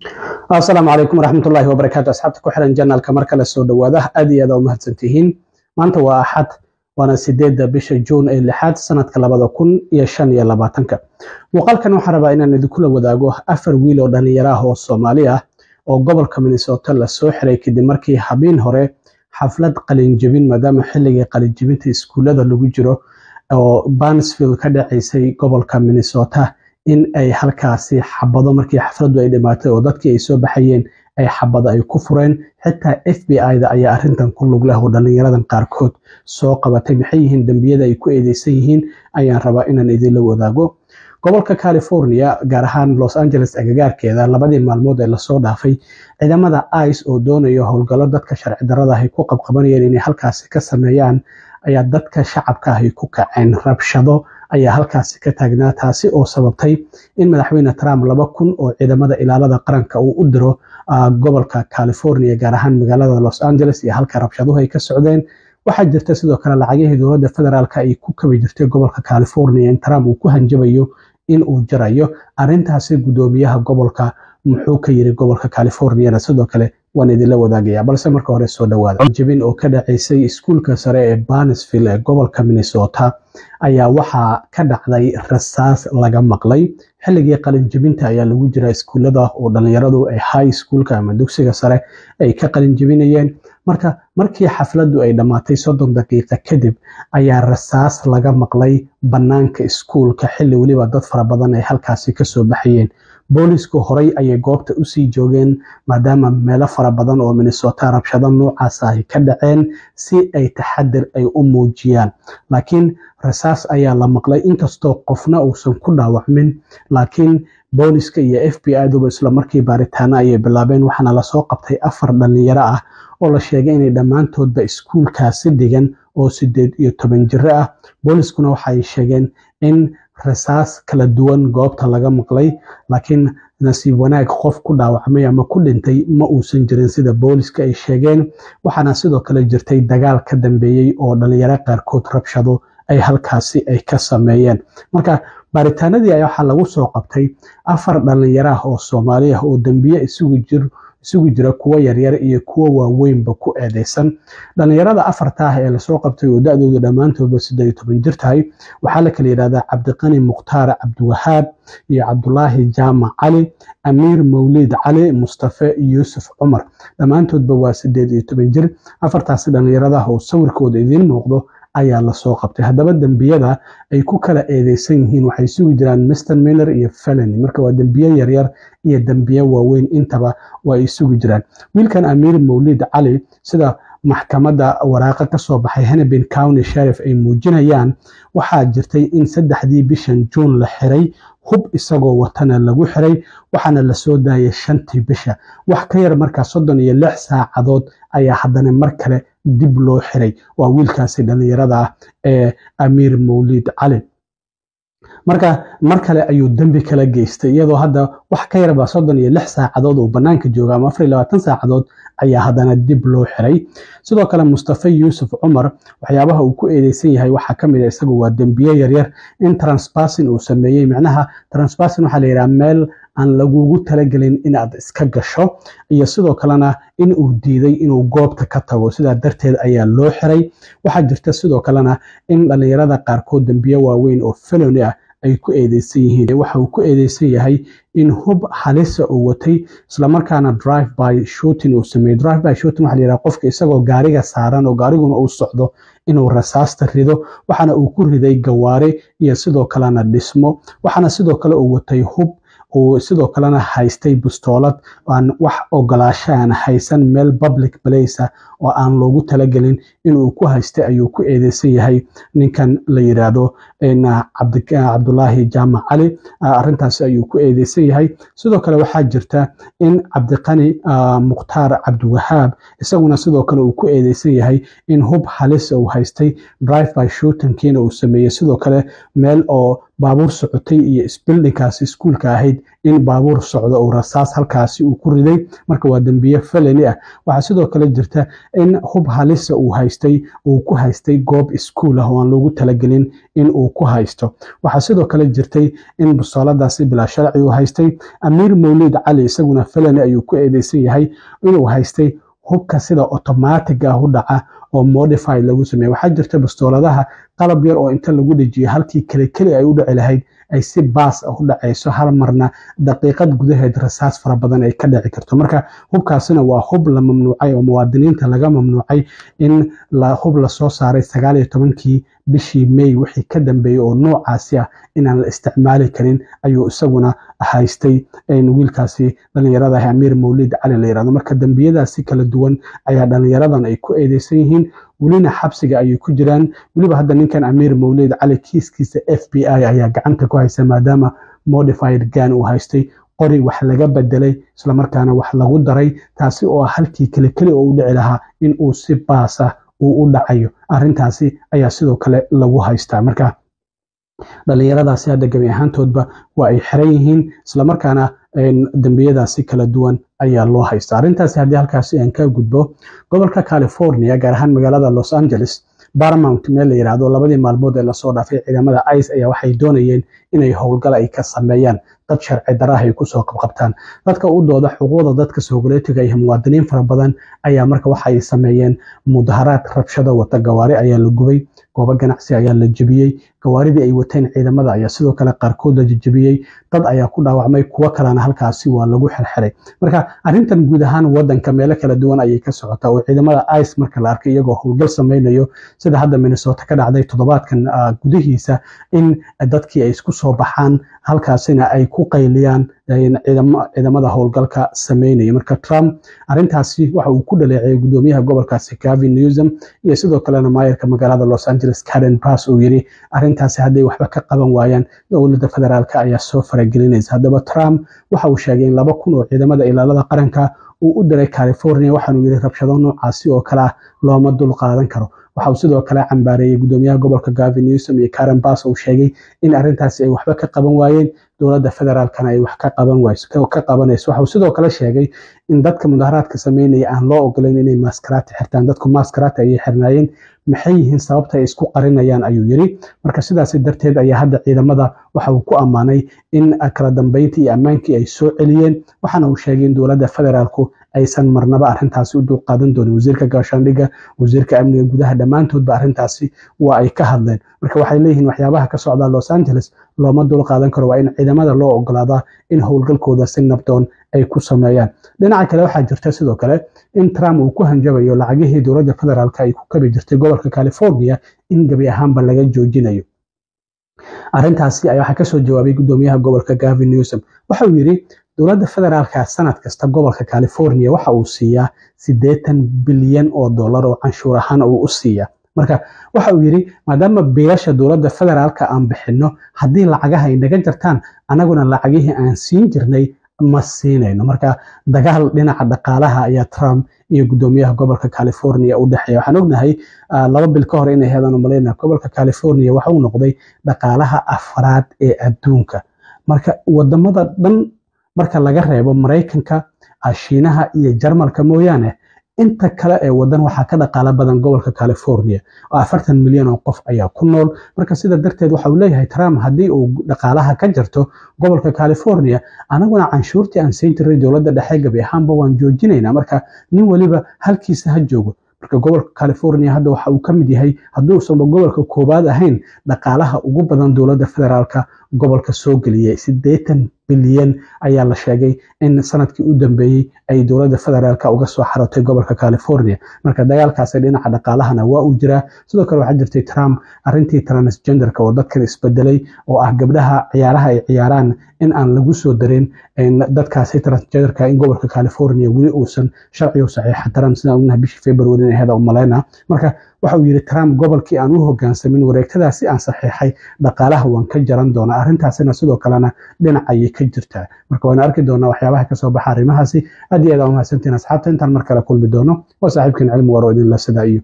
السلام عليكم ورحمة الله وبركاته. أصحابتي كحرن جنال كمركز السود وده أدي أدو مهتنتهين ما أنت واحد وأنا سديد بش جون اللي حاد سنة كلابا كون يشان يلا باتنك وقال كانوا حربا إن ندخل وداجوه أفر ويلو دنيراه الصومالية أو قبل كمينيسوتا للسوحري كدي مركي حبين هوري حفلة قلين جبين مدام حلقة قلين جبين تسكولة اللي بيجرو أو بانسفيل كده عيسى قبل كمينيسوتا in ay halkaasi xabado markii xafladu ay dhimaatay oo dadkii ay soo baxayeen ay xabado ay ku fureen xitaa FBI-da ayaa arrintan ku lug leh oo dhalinyaradan qaarkood soo qabatay maxay yihiin dambiyada ay ku eedeysan yihiin ayaan rabaa inaan idin la wadaago gobolka California gaar ahaan Los Angeles agagaarkeeda labadii maalmood ee la soo dhaafay ciidamada ICE oo doonayo howlgallo dadka sharci darrada ah ay ku qabqabanayeen inay halkaasi ka sameeyaan ayaa dadka shacabka ah ay ku kaceen rabshado ayaa halkaasi ka taagnaa taasi oo sababtay in madaxweyne Trump 2000 oo ciidamada ilaalada qaranka uu u diro gobolka California gaar ahaan magaalada Los Angeles iyo halka rabshaduhu ay ka socdeen waxaa jirta sidoo kale lacagihii dowladda federaalka ay ku kabi jirtay gobolka California in Trump uu ku hanjabayo in uu jarayo arrintaasi gudoomiyaha gobolka muxuu ka yiri gobolka California sidoo kale waan idin la wadaagayaa balse marka hore soo dhawaada jabin oo ka dhaceysay iskuulka sare ee Barnesville ee gobolka Minnesota ayaa waxaa ka dhacday rasaas laga maqlay xilligii qalin jabinta ayaa lagu jiraa iskuulada oo dhalinyaradu ay high schoolka ama dugsiga sare ay ka qalin jabinayeen markii xafladu ay dhamaatay 30 daqiiqo kadib ayaa rasaas laga maqlay banaanka iskuulka xilli waliba dad fara badan ay halkaasi ka soo baxayeen boolisku horay ayay goobta u sii joogeen maadaama meelo fara badan oo Minnesota rabshado noocaas ah ka dhaceen si ay taxadir ay u muujiyaan laakiin rasaas ayaa la maqlay inkastoo qofna uusan ku dhaawacmin laakiin booliska iyo FBI-du isla markii baaritaano ay bilaabeen waxaana la soo qabtay 4 dhalinyaro ah oo la sheegay inay dhammaantoodba iskuulkaasi dhigan oo 18 jir ah booliskuna waxay sheegeen in rasaas kala duwan goobta laga maqlay laakiin nasiib wanaag qof ku dhaawacmay ama ku dhintay ma uusan jirin sida booliska ay sheegeen waxaana sidoo kale jirtay dagaal ka dambeeyay oo dhalinyaro qaarkood rabshado ay halkaasi ay ka sameeyeen marka baaritaanadii ayaa waxaa lagu soo qabtay 4 dhalinyaro ah oo Soomaali ah oo dambiye isugu jira kuwa yaryar iyo kuwa waaweynba ku eedeysan dhalinyarada 4 ah ee la soo qabtay oo da'doodu dhamaantoodba 18 jir tahay waxaa la kala yiraahdaa Cabdiqani Mukhtaar Cabdiwahaab iyo Cabdullaahi Jaamac Cali Amiir Mawlid Cali Mustafa Yuusuf Cumar dhamaantoodba waa 18 jir afartaas dhalinyarada oo sawirkooda idin muuqdo ayaa la soo qabtay haddaba dambiyada ay ku kala eedeysan yihiin waxay isugu jiraan misdemeanor iyo felony marka waa dambiye yaryar iyo dambiye waaweyn intaba waa isugu jiraan wiilkan Amiir Mawlid Cali sida maxkamadda waraaqa ka soo baxay Hennepin County Sheriff ay muujinayaan waxaa jirtay in 3 bishan June la xiray hub isagoo watana lagu xiray waxaana la soo daayay 5 bisha wax ka yar marka 36 saacadood ayaa haddana mar kale dib loo xiray waa wiilkaasi dhalinyarada ah ee Amiir Mawlid Cali marka mar kale ayuu dambi kala geystay iyadoo hadda wax ka yar ba 36 saacadood oo banaanka jooga ama 24 saacadood ayaa haddana dib loo xiray sidoo kale Mustafa Yuusuf Cumar waxyaabaha uu ku eedeysan yahay waxa kamid ah isagu waa dambiye yaryar in transpassing uu sameeyay macnaha transpassing waxa la yiraahdaa meel aan lagugu talagelin inaad iska gasho iyo sidoo kalena in uu diiday inuu goobta ka tago sida darteed ayaa loo xiray waxa jirta sidoo kalena in dhalinyarada qaarkood dambiye waaweyn oo felony ah ay ku eedeysan yihiin waxa uu ku eedeysan yahay in hub halisa uu watay isla markaana drive by shooting uu sameeyay drive by shooting waxa la yiraahdaa qofka isagoo gaariga saaran oo gaariguna uu socdo inuu rasaasta rido waxaana uu ku riday gawaari iyo sidoo kalena dhismo waxaana sidoo kale uu watay hub oo sidoo kalena haystay bistoolad aan wax ogolaashaan haysan meel public place oo aan loogu talagelin inuu ku haystay ayuu ku eedeysan yahay ninkan la yiraahdo Cabdullaahi Jaamac Cali arrintaas ayuu ku eedeysan yahay sidoo kale waxaa jirta in Cabdiqani Mukhtaar Cabdiwahaab isaguna sidoo kale uu ku eedeysan yahay in hub halis uu haystay drive by shooting kiina uu sameeyay sidoo kale meel oo baabuur socotay iyo isbildinkaasi iskuulka ahayd in baabuur socdo oo rasaas halkaasi uu ku riday marka waa dambiye felony ah waxa sidoo kale jirta in hub halisa uu haystay uu ku haystay goob iskuul ah oo aan loogu talagelin in uu ku haysto. waxaa sidoo kale jirtay in bustooladaasi bilaa sharci uu haystay. amiir mawlid cali isaguna felani ayuu ku eedeysan yahay inuu haystay hubka sida automatic ah u dhaca oo modified lagu sameeyo. waxaa jirta bustooladaha qalab yar oo inta lagu dhajiyo halkii kale ay u dhici lahayd ay si baas ah u dhacayso hal marna daqiiqad gudaheed rasaas fara badan ay ka dhici karto. marka hubkaasina waa hub la mamnuucay oo muwaadiniinta laga mamnuucay in hub la soo saaray 19 bishii May wixii ka dambeeyay oo noocaasi ah inaan la isticmaali karin ayuu isaguna haystay wiilkaasi dhalinyarada ah amiir mawlid cali la yiraahdo. marka dambiyadaasi kala duwan ayaa dhalinyaradan ay ku eedeysan yihiin welina xabsiga ayay ku jiraan. weliba hadda ninkan amiir mawlid cali kiiskiisa FBI ayaa gacanta ku haysa maadaama modified gun uu haystay qori wax laga bedelay isla markaana wax lagu daray taasi oo halkii kale oo u dhici lahaa in uu si baas ah uu u dhacayo. arrintaasi ayaa sidoo kale lagu haystaa. marka dhalinyaradaasi hadda gabi ahaantoodba waa ay xiran yihiin isla markaana dambiyadaasi kala duwan ayaa loo haystaa. arrintaasi haddii halkaasi aan ka gudbo gobolka California gaar ahaan magaalada Los Angeles Paramount meel la yiraahdo labadii maalmood ee lasoo dhaafay ciidamada ICE ayaa waxay doonayeen inay howlgal ay ka sameeyaan dad sharci darro ay ku soo qabqabtaan. dadka u dooda xuquuqda dadka Soomaaliyeedka iyo muwaadiniin fara badan ayaa marka waxay sameeyeen mudaharaad rabshado wata. gawaari ayaa la gubay, goobo ganacsi ayaa la jabiyey, gawaaridii ay wateen ciidamada ayaa sidoo kale qaarkood la jabiyey, dad ayaa ku dhaawacmay, kuwa kalena halkaasi waa lagu xirxiray. marka arrintan guud ahaan wadanka meelo kala duwan ayay ka socotaa oo ciidamada ICE marka la arkay iyagoo howlgal sameynayo sida hadda Minnesota ka dhacday toddobaadkan gudihiisa in dadkii ay isku soo baxaan halkaasina ay ku qayliyaan ciidamada howlgalka sameynaya. marka Trump arrintaasi waxa uu ku dhaleeceeyay gudoomiyaha gobolkaasi Gavin Newsom iyo sidoo kalena maayarka magaalada Los Angeles Karen Bass oo yiri arrintaasi hadday waxba ka qaban waayaan dowladda federaalka ayaa soo faragelinaysa. haddaba Trump waxa uu sheegay in 2,000 oo ciidamada ilaalada qaranka uu u diray California waxaanu yiri rabshado noocaasi oo kale ah looma dul qaadan karo. waxa uu sidoo kale cambaareeyay gudoomiyaha gobolka Gavin Newsom iyo Karen Bass oo sheegay in arrintaasi ay waxba ka qaban waayeen dowladda federaalkana ay wax ka qabanayso. waxa uu sidoo kale sheegay in dadka mudaharaadka sameynaya aan loo ogoleyn inay maskaraad xirtaan. dadku maskaraad ayay xirnaayeen, maxay yihiin sababta ay isku qarinayaan ayuu yiri. marka sidaas darteed ayaa hadda ciidamada waxa uu ku ammaanay in kala dambeyntii iyo ammaankii ay soo celiyeen. waxaana uu sheegay in dowladda federaalku aysan marnaba arrintaasi u dul qaadan doonin. wasiirka gaashaandhigga, wasiirka amniga gudaha dhammaantoodba arrintaasi waa ay ka hadleen. marka waxay leeyihiin waxyaabaha ka socda Los Angeles looma dul qaadan karo, waa in ciidamada loo ogolaadaa in howlgalkooda si nabdoon ay ku sameeyaan. dhinaca kale waxaa jirta sidoo kale in Trump uu ku hanjabayo lacagihii dowladda federaalka ay ku kabi jirtay gobolka California in gabi ahaanba laga joojinayo. arrintaasi ayaa waxaa kasoo jawaabay gudoomiyaha gobolka Gavin Newsom. waxa uu yiri dowladda federaalka sanad kasta gobolka California waxa uu siiyaa 80 bilyan oo dollar oo canshuur ahaan uu u siiyaa. marka waxa uu yiri maadaama biilasha dowladda federaalka aan bixino haddii lacagaha ay naga jartaan anaguna lacagihii aan siin jirnay ma siinayno. marka dagaal dhinaca dhaqaalaha ayaa Trump iyo gudoomiyaha gobolka California u dhaxeeya. waxaan ognahay 2 bil ka hor inay heedaan Malayna gobolka California waxa uu noqday dhaqaalaha afraad ee adduunka. marka wadamada dhan marka laga reebo Mareykanka, Shiinaha iyo Jarmalka mooyaane inta kale ee wadan waxaa ka dhaqaala badan gobolka California oo 40 milyan oo qof ayaa ku nool. marka sida darteed waxa uu leeyahay Trump haddii uu dhaqaalaha ka jarto gobolka California anaguna canshuurtii aan siin jiray dowladda dhexe gabi ahaanba waan joojinaynaa. marka nin waliba halkiisa ha joogo. marka gobolka California hadda waxa uu ka mid yahay hadduusan gobolka koobaad ahayn dhaqaalaha ugu badan dowladda federaalka gobolka soo geliyay 80 bilyan ayaa la sheegay in sanadkii u dambeeyay ay dowladda federaalka uga soo xarotay gobolka California. marka dagaalkaasi dhinaca dhaqaalahana waa uu jiraa. sidoo kale waxaa jirtay Trump arrintii transgenderka oo dadkan isbedelay oo ah gabdhaha ciyaaraha ay ciyaaraan in aan lagu soo darin dadkaasi transgenderka in gobolka California weli uusan sharci u saxiixin Trump sida uu bishii February ee hada u Malayna. marka waxa uu yiri Trump gobolkii aan u hoggaansamin wareegtadaasi aan saxiixay dhaqaalaha waan ka jaran doonaa. arrintaasina sidoo kalena dhinac ayay ka jirtaa. marka waan arki doonaa waxyaabaha ka soo baxa arrimahaasi. aad iyo aad u mahadsantiin asxaabta intaan mar kale kulmi doono. waa saaxiibkeen Cilmi Waro idin la sida iyo